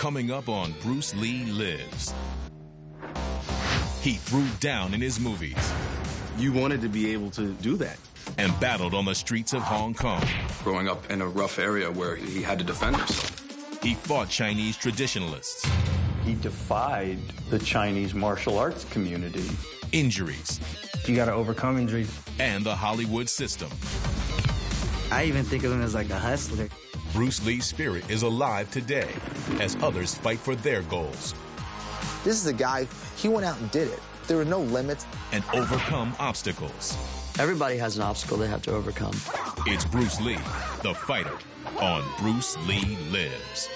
Coming up on Bruce Lee Lives. He threw down in his movies. You wanted to be able to do that. And battled on the streets of Hong Kong. Growing up in a rough area where he had to defend himself. He fought Chinese traditionalists. He defied the Chinese martial arts community. Injuries. You gotta overcome injuries. And the Hollywood system. I even think of him as like a hustler. Bruce Lee's spirit is alive today as others fight for their goals. This is a guy, he went out and did it. There were no limits. And overcome obstacles. Everybody has an obstacle they have to overcome. It's Bruce Lee, the fighter, on Bruce Lee Lives.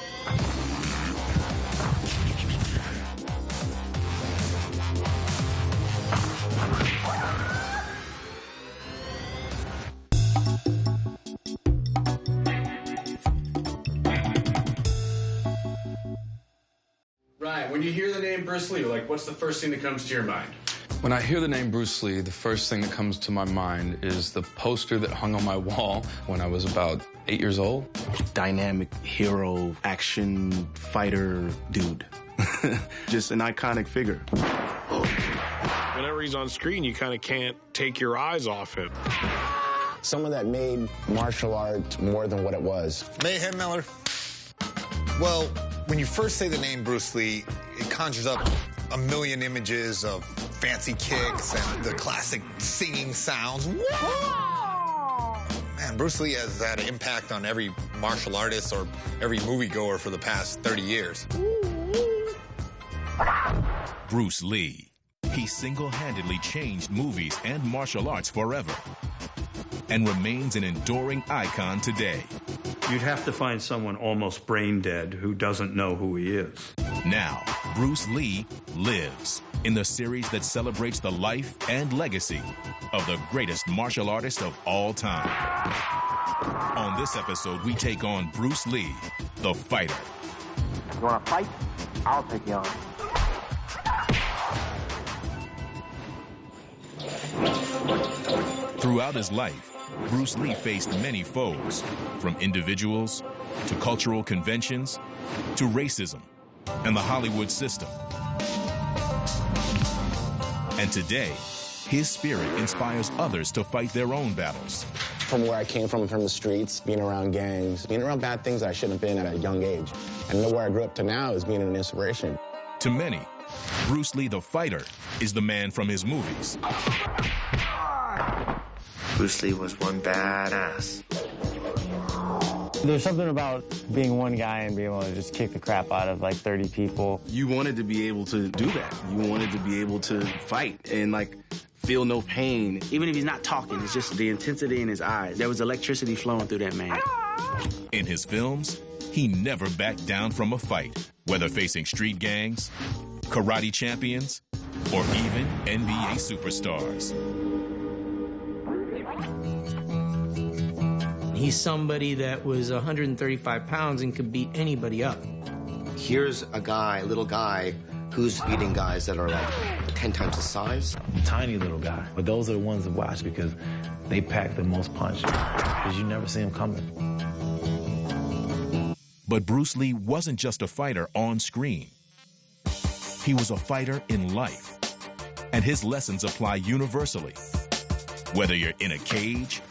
Ryan, when you hear the name Bruce Lee, like, what's the first thing that comes to your mind? When I hear the name Bruce Lee, the first thing that comes to my mind is the poster that hung on my wall when I was about 8 years old. Dynamic hero, action fighter dude. Just an iconic figure. Whenever he's on screen, you kind of can't take your eyes off him. Someone that made martial art more than what it was. Mayhem Miller. Well, when you first say the name Bruce Lee, it conjures up a million images of fancy kicks and the classic singing sounds. Whoa! Man, Bruce Lee has had an impact on every martial artist or every moviegoer for the past 30 years. Bruce Lee. He single-handedly changed movies and martial arts forever and remains an enduring icon today. You'd have to find someone almost brain dead who doesn't know who he is. Now, Bruce Lee lives in the series that celebrates the life and legacy of the greatest martial artist of all time. On this episode, we take on Bruce Lee, the fighter. You want to fight? I'll take you on. Throughout his life, Bruce Lee faced many foes, from individuals to cultural conventions to racism and the Hollywood system. And today, his spirit inspires others to fight their own battles. From where I came from the streets, being around gangs, being around bad things I shouldn't have been at a young age. And where I grew up to now is being an inspiration. To many, Bruce Lee the fighter is the man from his movies. Bruce Lee was one badass. There's something about being one guy and being able to just kick the crap out of like 30 people. You wanted to be able to do that. You wanted to be able to fight and like feel no pain. Even if he's not talking, it's just the intensity in his eyes. There was electricity flowing through that man. In his films, he never backed down from a fight, whether facing street gangs, karate champions, or even NBA superstars. He's somebody that was 135 pounds and could beat anybody up. Here's a guy, little guy, who's beating guys that are like 10 times his size. Tiny little guy. But those are the ones to watch because they pack the most punch. Because you never see them coming. But Bruce Lee wasn't just a fighter on screen. He was a fighter in life. And his lessons apply universally. Whether you're in a cage,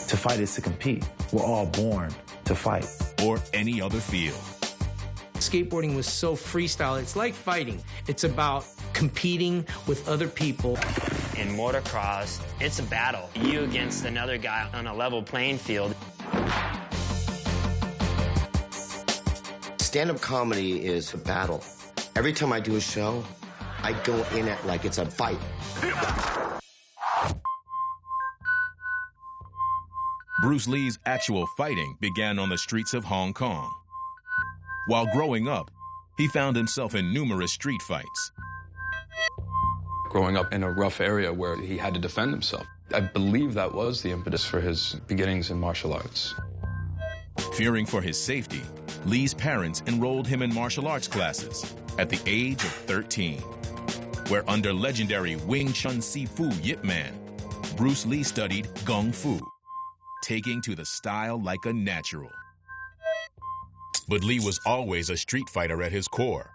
to fight is to compete. We're all born to fight. Or any other field. Skateboarding was so freestyle. It's like fighting. It's about competing with other people. In motocross, it's a battle. You against another guy on a level playing field. Stand-up comedy is a battle. Every time I do a show, I go in it like it's a fight. Bruce Lee's actual fighting began on the streets of Hong Kong. While growing up, he found himself in numerous street fights. Growing up in a rough area where he had to defend himself. I believe that was the impetus for his beginnings in martial arts. Fearing for his safety, Lee's parents enrolled him in martial arts classes at the age of 13, where under legendary Wing Chun Sifu Yip Man, Bruce Lee studied Kung Fu, taking to the style like a natural. But Lee was always a street fighter at his core,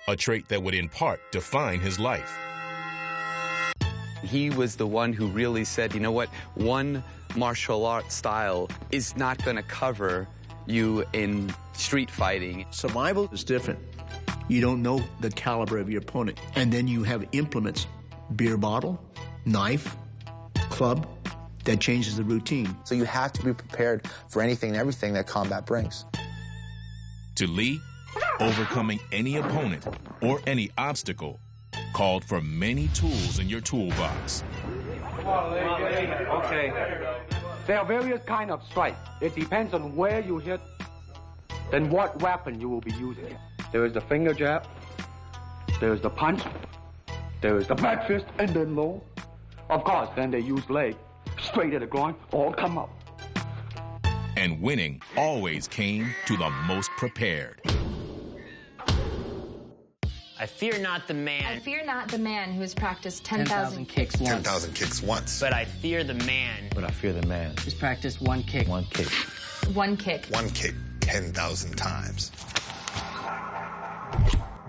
a trait that would in part define his life. He was the one who really said, you know what, one martial art style is not going to cover you in street fighting. Survival is different. You don't know the caliber of your opponent. And then you have implements, beer bottle, knife, club, that changes the routine. So you have to be prepared for anything and everything that combat brings. To Lee, overcoming any opponent or any obstacle called for many tools in your toolbox. Okay. There are various kinds of strikes. It depends on where you hit, then what weapon you will be using. There is the finger jab, there is the punch, there is the back fist, and then low. Of course, then they use leg, straight at the groin, or come up. And winning always came to the most prepared. I fear not the man. I fear not the man who has practiced 10,000 kicks once. 10,000 kicks once. But I fear the man. But I fear the man. Who's practiced one kick. One kick. One kick. One kick 10,000 times.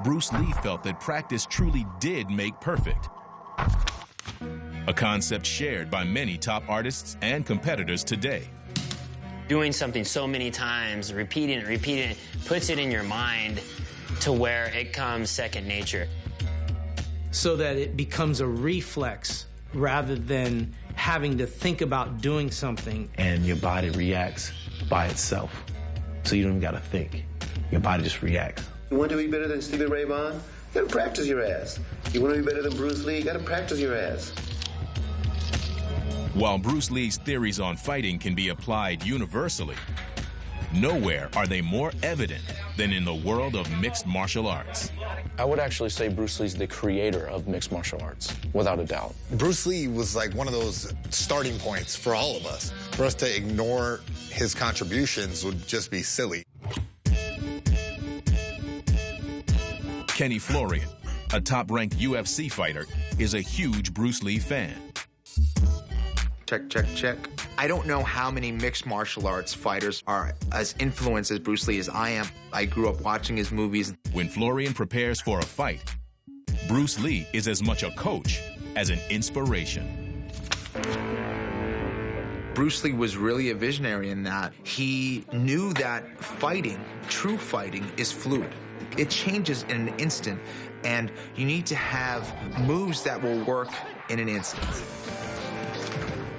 Bruce Lee felt that practice truly did make perfect. A concept shared by many top artists and competitors today. Doing something so many times, repeating it, puts it in your mind to where it comes second nature. So that it becomes a reflex rather than having to think about doing something. And your body reacts by itself. So you don't even got to think. Your body just reacts. You want to be better than Stevie Ray Vaughan? You gotta practice your ass. You want to be better than Bruce Lee? You gotta practice your ass. While Bruce Lee's theories on fighting can be applied universally, nowhere are they more evident than in the world of mixed martial arts. I would actually say Bruce Lee's the creator of mixed martial arts, without a doubt. Bruce Lee was like one of those starting points for all of us. For us to ignore his contributions would just be silly. Kenny Florian, a top-ranked UFC fighter, is a huge Bruce Lee fan. Check, check, check. I don't know how many mixed martial arts fighters are as influenced as Bruce Lee as I am. I grew up watching his movies. When Florian prepares for a fight, Bruce Lee is as much a coach as an inspiration. Bruce Lee was really a visionary in that he knew that fighting, true fighting, is fluid. It changes in an instant, and you need to have moves that will work in an instant.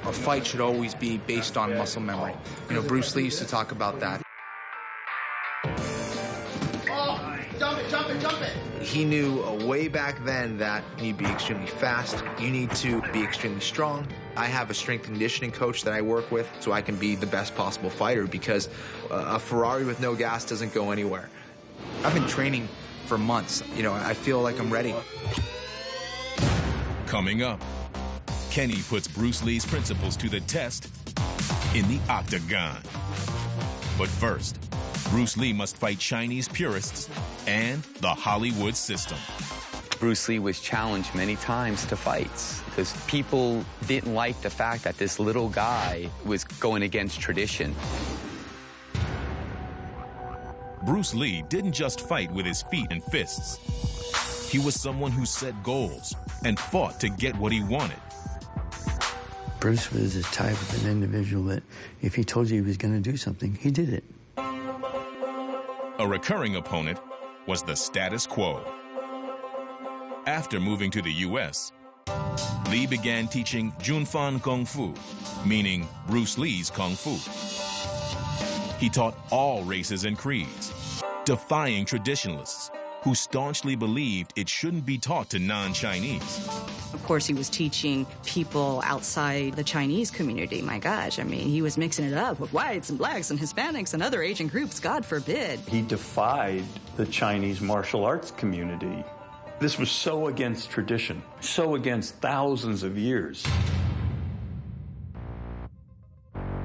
A fight should always be based on muscle memory. You know, Bruce Lee used to talk about that. Oh, jump it, jump it, jump it! He knew way back then that you need to be extremely fast, you need to be extremely strong. I have a strength conditioning coach that I work with so I can be the best possible fighter, because a Ferrari with no gas doesn't go anywhere. I've been training for months. You know, I feel like I'm ready. Coming up, Kenny puts Bruce Lee's principles to the test in the octagon. But first, Bruce Lee must fight Chinese purists and the Hollywood system. Bruce Lee was challenged many times to fights because people didn't like the fact that this little guy was going against tradition. Bruce Lee didn't just fight with his feet and fists. He was someone who set goals and fought to get what he wanted. Bruce was the type of an individual that if he told you he was going to do something, he did it. A recurring opponent was the status quo. After moving to the U.S., Lee began teaching Junfan Kung Fu, meaning Bruce Lee's Kung Fu. He taught all races and creeds, defying traditionalists who staunchly believed it shouldn't be taught to non-Chinese. Of course, he was teaching people outside the Chinese community. My gosh, I mean, he was mixing it up with whites and blacks and Hispanics and other Asian groups, God forbid. He defied the Chinese martial arts community. This was so against tradition, so against thousands of years.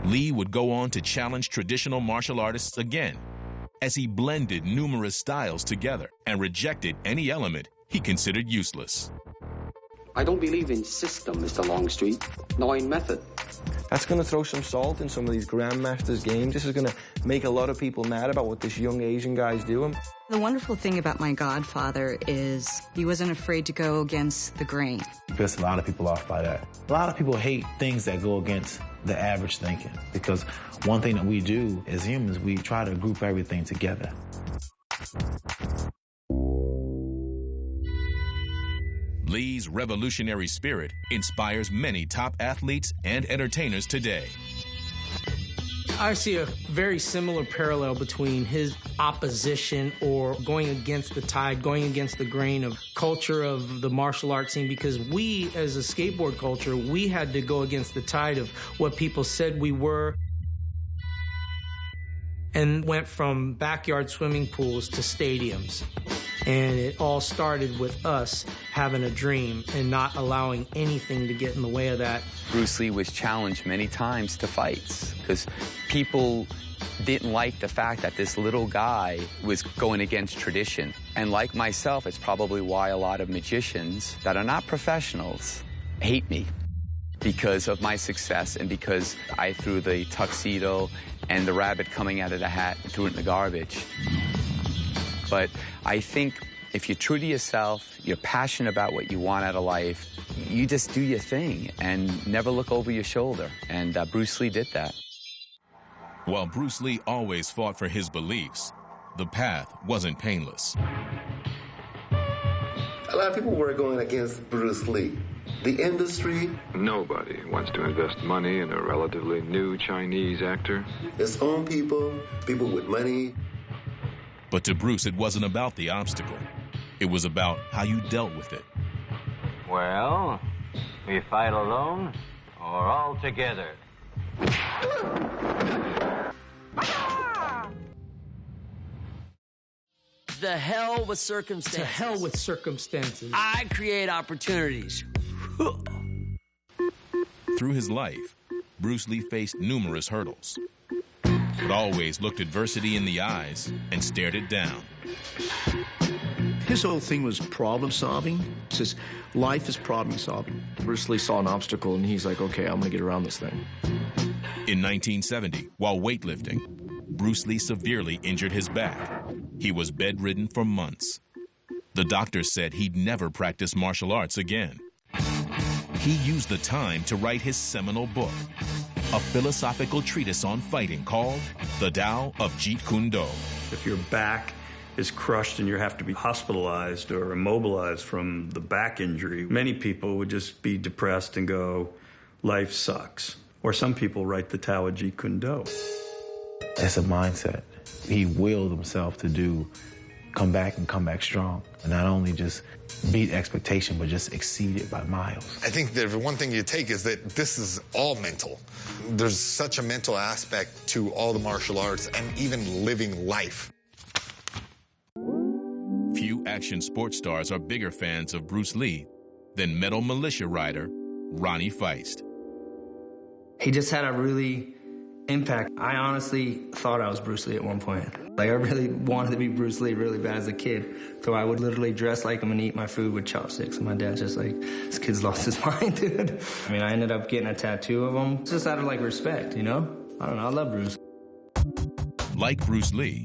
Lee would go on to challenge traditional martial artists again, as he blended numerous styles together and rejected any element he considered useless. I don't believe in system, Mr. Longstreet, nor in method. That's going to throw some salt in some of these grandmasters' games. This is going to make a lot of people mad about what this young Asian guy's doing. The wonderful thing about my godfather is he wasn't afraid to go against the grain. It pissed a lot of people off by that. A lot of people hate things that go against the average thinking, because one thing that we do as humans, we try to group everything together. Lee's revolutionary spirit inspires many top athletes and entertainers today. I see a very similar parallel between his opposition or going against the tide, going against the grain of culture of the martial arts scene, because we, as a skateboard culture, we had to go against the tide of what people said we were, and went from backyard swimming pools to stadiums. And it all started with us having a dream and not allowing anything to get in the way of that. Bruce Lee was challenged many times to fights because people didn't like the fact that this little guy was going against tradition. And like myself, it's probably why a lot of magicians that are not professionals hate me, because of my success and because I threw the tuxedo and the rabbit coming out of the hat and threw it in the garbage. But I think if you're true to yourself, you're passionate about what you want out of life, you just do your thing and never look over your shoulder. And Bruce Lee did that. While Bruce Lee always fought for his beliefs, the path wasn't painless. A lot of people were going against Bruce Lee. The industry. Nobody wants to invest money in a relatively new Chinese actor. His own people, people with money. But to Bruce, it wasn't about the obstacle. It was about how you dealt with it. Well, we fight alone or all together. The hell with circumstances. To hell with circumstances. I create opportunities. Through his life, Bruce Lee faced numerous hurdles, but always looked adversity in the eyes and stared it down. His whole thing was problem solving. He says, life is problem solving. Bruce Lee saw an obstacle and he's like, okay, I'm gonna get around this thing. In 1970, while weightlifting, Bruce Lee severely injured his back. He was bedridden for months. The doctors said he'd never practice martial arts again. He used the time to write his seminal book, a philosophical treatise on fighting called The Tao of Jeet Kune Do. If your back is crushed and you have to be hospitalized or immobilized from the back injury, many people would just be depressed and go, life sucks. Or some people write The Tao of Jeet Kune Do. That's a mindset. He willed himself to come back strong. And not only just beat expectation, but just exceed it by miles. I think the one thing you take is that this is all mental. There's such a mental aspect to all the martial arts and even living life. Few action sports stars are bigger fans of Bruce Lee than Metal Militia rider Ronnie Feist. He just had a really impact. I honestly thought I was Bruce Lee at one point. Like, I really wanted to be Bruce Lee really bad as a kid. So I would literally dress like him and eat my food with chopsticks. And my dad's just like, this kid's lost his mind, dude. I mean, I ended up getting a tattoo of him just out of, like, respect, you know? I don't know, I love Bruce. Like Bruce Lee,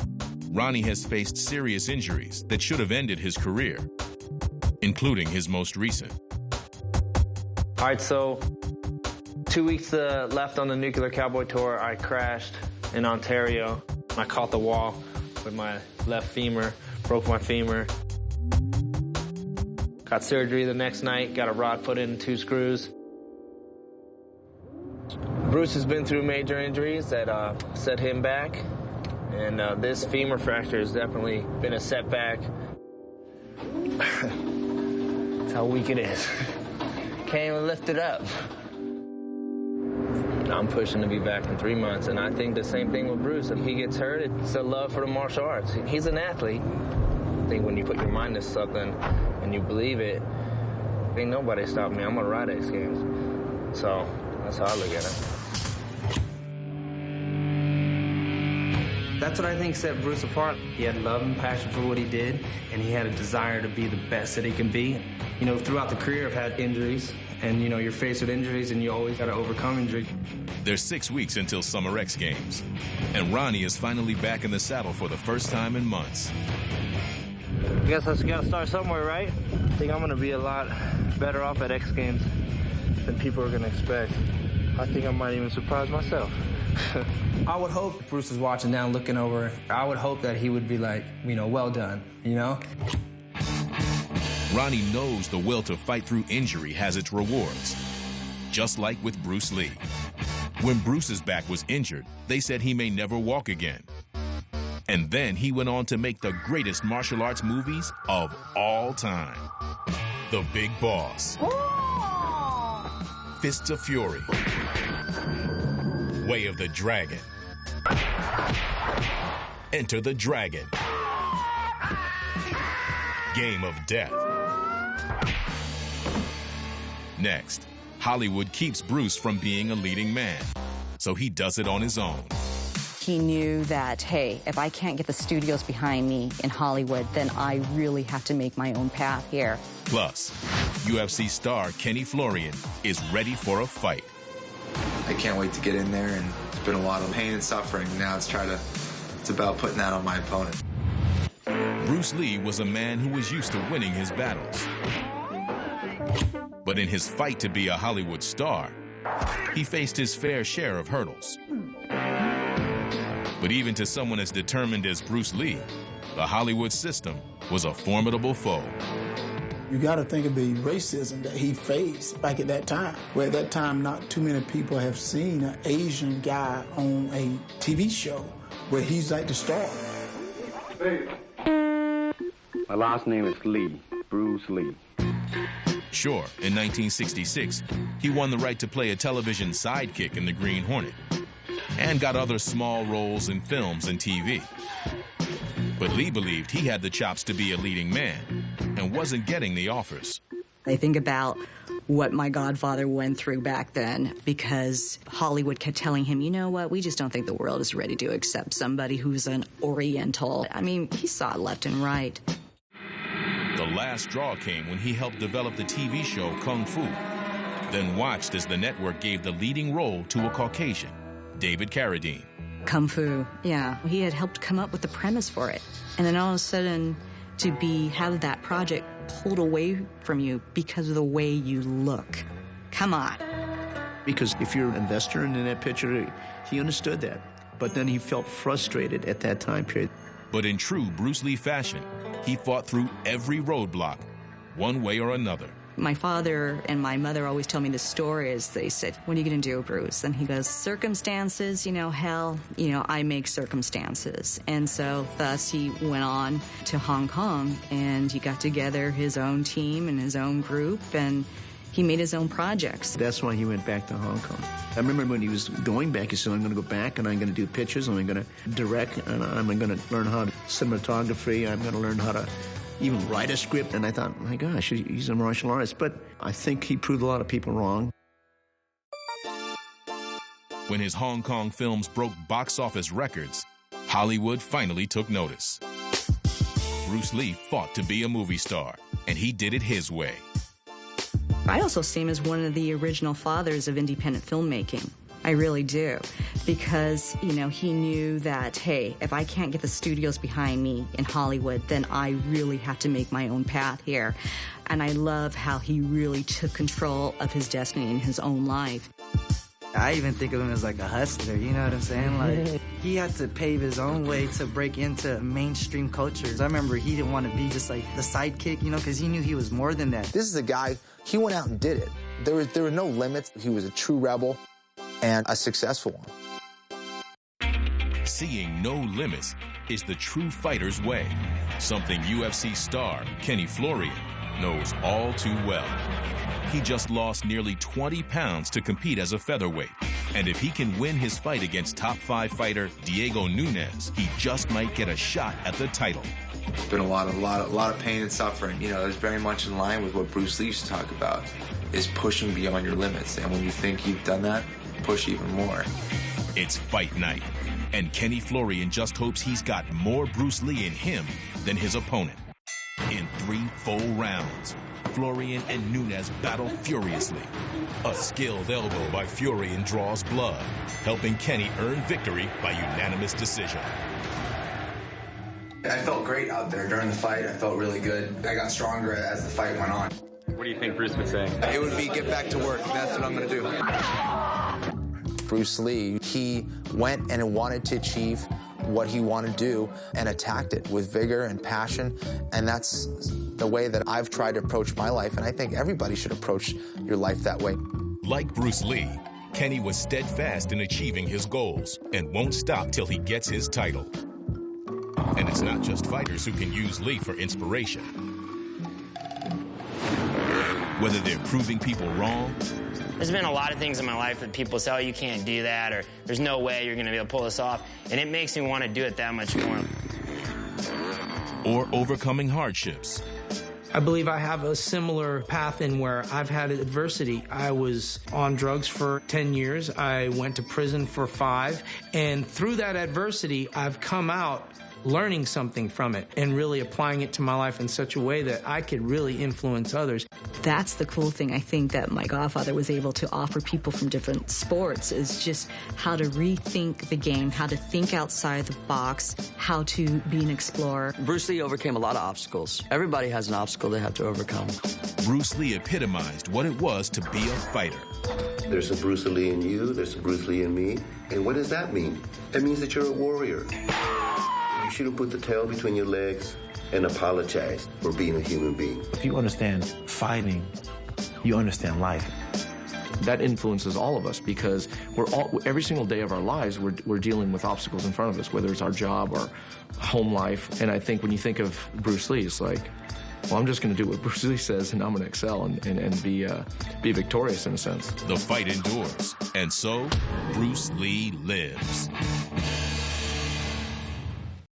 Ronnie has faced serious injuries that should have ended his career, including his most recent. All right, so 2 weeks left on the Nuclear Cowboy Tour, I crashed in Ontario. I caught the wall with my left femur, broke my femur. Got surgery the next night, got a rod put in, 2 screws. Bruce has been through major injuries that set him back, and this femur fracture has definitely been a setback. That's how weak it is. Can't even lift it up. I'm pushing to be back in 3 months, and I think the same thing with Bruce. If he gets hurt, it's a love for the martial arts. He's an athlete. I think when you put your mind to something and you believe it, ain't nobody stop me. I'm gonna ride X Games. So that's how I look at it. That's what I think set Bruce apart. He had love and passion for what he did, and he had a desire to be the best that he can be. You know, throughout the career, I've had injuries, and, you know, you're faced with injuries, and you always got to overcome injury. There's 6 weeks until Summer X Games, and Ronnie is finally back in the saddle for the first time in months. I guess I just gotta start somewhere, right? I think I'm gonna be a lot better off at X Games than people are gonna expect. I think I might even surprise myself. I would hope Bruce is watching down, looking over. I would hope that he would be like, you know, well done, you know? Ronnie knows the will to fight through injury has its rewards, just like with Bruce Lee. When Bruce's back was injured, they said he may never walk again. And then he went on to make the greatest martial arts movies of all time. The Big Boss, Fists of Fury, Way of the Dragon, Enter the Dragon, Game of Death. Next, Hollywood keeps Bruce from being a leading man, so he does it on his own. He knew that, hey, if I can't get the studios behind me in Hollywood, then I really have to make my own path here. Plus, UFC star Kenny Florian is ready for a fight. I can't wait to get in there, and it's been a lot of pain and suffering. Now it's about putting that on my opponent. Bruce Lee was a man who was used to winning his battles. But in his fight to be a Hollywood star, he faced his fair share of hurdles. But even to someone as determined as Bruce Lee, the Hollywood system was a formidable foe. You got to think of the racism that he faced back at that time, where at that time not too many people have seen an Asian guy on a TV show where he's like the star. My last name is Lee, Bruce Lee. Sure, in 1966, he won the right to play a television sidekick in The Green Hornet and got other small roles in films and TV. But Lee believed he had the chops to be a leading man and wasn't getting the offers. I think about what my godfather went through back then because Hollywood kept telling him, you know what, we just don't think the world is ready to accept somebody who's an Oriental. I mean, he saw it left and right. The last straw came when he helped develop the TV show Kung Fu, then watched as the network gave the leading role to a Caucasian, David Carradine. Kung Fu, yeah. He had helped come up with the premise for it. And then all of a sudden, to have that project pulled away from you because of the way you look. Come on. Because if you're an investor in that picture, he understood that. But then he felt frustrated at that time period. But in true Bruce Lee fashion, he fought through every roadblock, one way or another. My father and my mother always tell me the story is they said, what are you going to do, Bruce? And he goes, circumstances, hell, I make circumstances. And so thus he went on to Hong Kong and he got together his own team and his own group and he made his own projects. That's why he went back to Hong Kong. I remember when he was going back, he said, I'm going to go back and I'm going to do pictures and I'm going to direct and I'm going to learn how to cinematography. I'm going to learn how to even write a script. And I thought, my gosh, he's a martial artist. But I think he proved a lot of people wrong. When his Hong Kong films broke box office records, Hollywood finally took notice. Bruce Lee fought to be a movie star, and he did it his way. I also see him as one of the original fathers of independent filmmaking. I really do. Because, he knew that, hey, if I can't get the studios behind me in Hollywood, then I really have to make my own path here. And I love how he really took control of his destiny in his own life. I even think of him as like a hustler, you know what I'm saying? Like, he had to pave his own way to break into mainstream cultures. I remember he didn't want to be just like the sidekick, because he knew he was more than that. This is a guy, he went out and did it. There were no limits. He was a true rebel and a successful one. Seeing no limits is the true fighter's way, something UFC star Kenny Florian knows all too well. He just lost nearly 20 pounds to compete as a featherweight. And if he can win his fight against top 5 fighter Diego Nunes, he just might get a shot at the title. It's been a lot of pain and suffering. It's very much in line with what Bruce Lee used to talk about, is pushing beyond your limits. And when you think you've done that, push even more. It's fight night, and Kenny Florian just hopes he's got more Bruce Lee in him than his opponent. In 3 full rounds, Florian and Nunes battle furiously. A skilled elbow by Florian draws blood, helping Kenny earn victory by unanimous decision. I felt great out there during the fight. I felt really good. I got stronger as the fight went on. What do you think Bruce would say? It would be get back to work. That's what I'm going to do. Bruce Lee, he went and wanted to achieve what he wanted to do and attacked it with vigor and passion, and that's the way that I've tried to approach my life, and I think everybody should approach your life that way. Like Bruce Lee, Kenny was steadfast in achieving his goals and won't stop till he gets his title. And it's not just fighters who can use Lee for inspiration. Whether they're proving people wrong. There's been a lot of things in my life that people say, oh, you can't do that, or there's no way you're going to be able to pull this off. And it makes me want to do it that much more. Or overcoming hardships. I believe I have a similar path in where I've had adversity. I was on drugs for 10 years. I went to prison for 5. And through that adversity, I've come out learning something from it and really applying it to my life in such a way that I could really influence others. That's the cool thing I think that my godfather was able to offer people from different sports, is just how to rethink the game, how to think outside the box, how to be an explorer. Bruce Lee overcame a lot of obstacles. Everybody has an obstacle they have to overcome. Bruce Lee epitomized what it was to be a fighter. There's a Bruce Lee in you, there's a Bruce Lee in me. And what does that mean? It means that you're a warrior. You shouldn't put the tail between your legs and apologize for being a human being. If you understand fighting, you understand life. That influences all of us because every single day of our lives, we're dealing with obstacles in front of us, whether it's our job or home life. And I think when you think of Bruce Lee, it's like, well, I'm just going to do what Bruce Lee says, and I'm going to excel and be victorious in a sense. The fight endures, and so Bruce Lee lives.